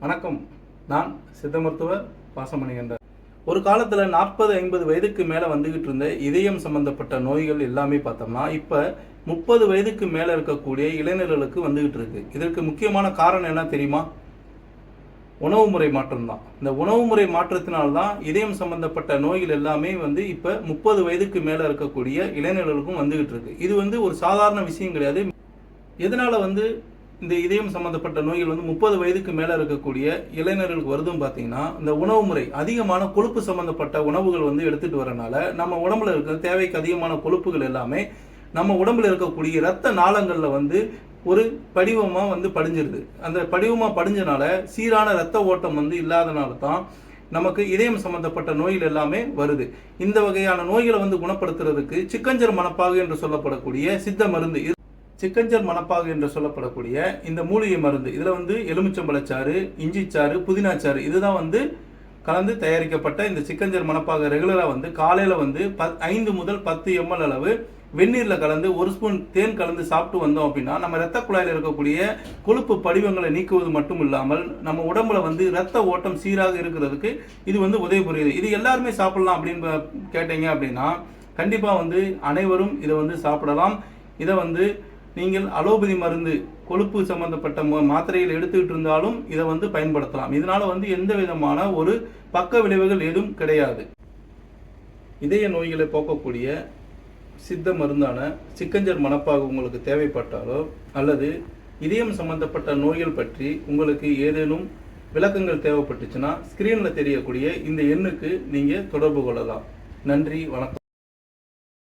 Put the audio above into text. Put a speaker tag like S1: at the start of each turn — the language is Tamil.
S1: வணக்கம். நான் சித்த மருத்துவர் பாசமணிகண்டர். ஒரு காலத்தில் 40-50 வயதுக்கு மேலே வந்துகிட்டு இருந்த இதயம் சம்பந்தப்பட்ட நோய்கள் எல்லாமே பார்த்தோம்னா இப்போ 30 வயதுக்கு மேலே இருக்கக்கூடிய இளைஞர்களுக்கு வந்துகிட்டு இருக்கு. இதற்கு முக்கியமான காரணம் என்ன தெரியுமா? உணவு முறை மாற்றம் தான். இந்த உணவு முறை மாற்றத்தினால்தான் இதயம் சம்பந்தப்பட்ட நோய்கள் எல்லாமே இப்போ 30 வயதுக்கு மேலே இருக்கக்கூடிய இளைஞர்களுக்கும் வந்துகிட்டு இருக்கு. இது ஒரு சாதாரண விஷயம் கிடையாது. எதனால இந்த இதயம் சம்பந்தப்பட்ட நோய்கள் 30 வயதுக்கு மேலே இருக்கக்கூடிய இளைஞர்களுக்கு வருதுன்னு பார்த்தீங்கன்னா, இந்த உணவு முறை அதிகமான கொழுப்பு சம்பந்தப்பட்ட உணவுகள் எடுத்துட்டு வரனால நம்ம உடம்புல இருக்கிற தேவைக்கு அதிகமான கொழுப்புகள் எல்லாமே நம்ம உடம்புல இருக்கக்கூடிய இரத்த நாளங்களில் ஒரு படிவமாக படிஞ்சிருது. அந்த படிவமாக படிஞ்சனால சீரான இரத்த ஓட்டம் இல்லாதனால தான் நமக்கு இதயம் சம்பந்தப்பட்ட நோய்கள் எல்லாமே வருது. இந்த வகையான நோய்களை குணப்படுத்துறதுக்கு சிக்கஞ்சர் மணப்பாகு என்று சொல்லப்படக்கூடிய சித்த மருந்து, சிக்கஞ்சர் மணப்பாகு என்று சொல்லப்படக்கூடிய இந்த மூலிகை மருந்து, இதில் எலுமிச்சம்பழச்சாறு, இஞ்சிச்சாறு, புதினாச்சாறு இதுதான் கலந்து தயாரிக்கப்பட்ட இந்த சிக்கஞ்சர் மணப்பாகு ரெகுலராக காலையில் 5 முதல் 10 ml அளவு வெந்நீரில் கலந்து 1 ஸ்பூன் தேன் கலந்து சாப்பிட்டு வந்தோம் அப்படின்னா நம்ம இரத்த குழாயில் இருக்கக்கூடிய கொழுப்பு படிவங்களை நீக்குவது மட்டும் இல்லாமல் நம்ம உடம்புல இரத்த ஓட்டம் சீராக இருக்கிறதுக்கு இது உதவி புரியுது. இது எல்லாருமே சாப்பிடலாம் அப்படின்னு கேட்டீங்க அப்படின்னா கண்டிப்பாக அனைவரும் இதை சாப்பிடலாம். இதை நீங்கள் அலோபதி மருந்து கொழுப்பு சம்பந்தப்பட்ட மாத்திரைகள் எடுத்துக்கிட்டு இருந்தாலும் இதை பயன்படுத்தலாம். இதனால எந்த விதமான ஒரு பக்க விளைவுகள் எதுவும் கிடையாது. இதய நோய்களை போக்கக்கூடிய சித்த மருந்தான சிக்கஞ்சர் மணப்பாகு உங்களுக்கு தேவைப்பட்டாலோ அல்லது இதயம் சம்பந்தப்பட்ட நோய்கள் பற்றி உங்களுக்கு ஏதேனும் விளக்கங்கள் தேவைப்பட்டுச்சுன்னா ஸ்கிரீனில் தெரியக்கூடிய இந்த எண்ணுக்கு நீங்கள் தொடர்பு கொள்ளலாம். நன்றி, வணக்கம்.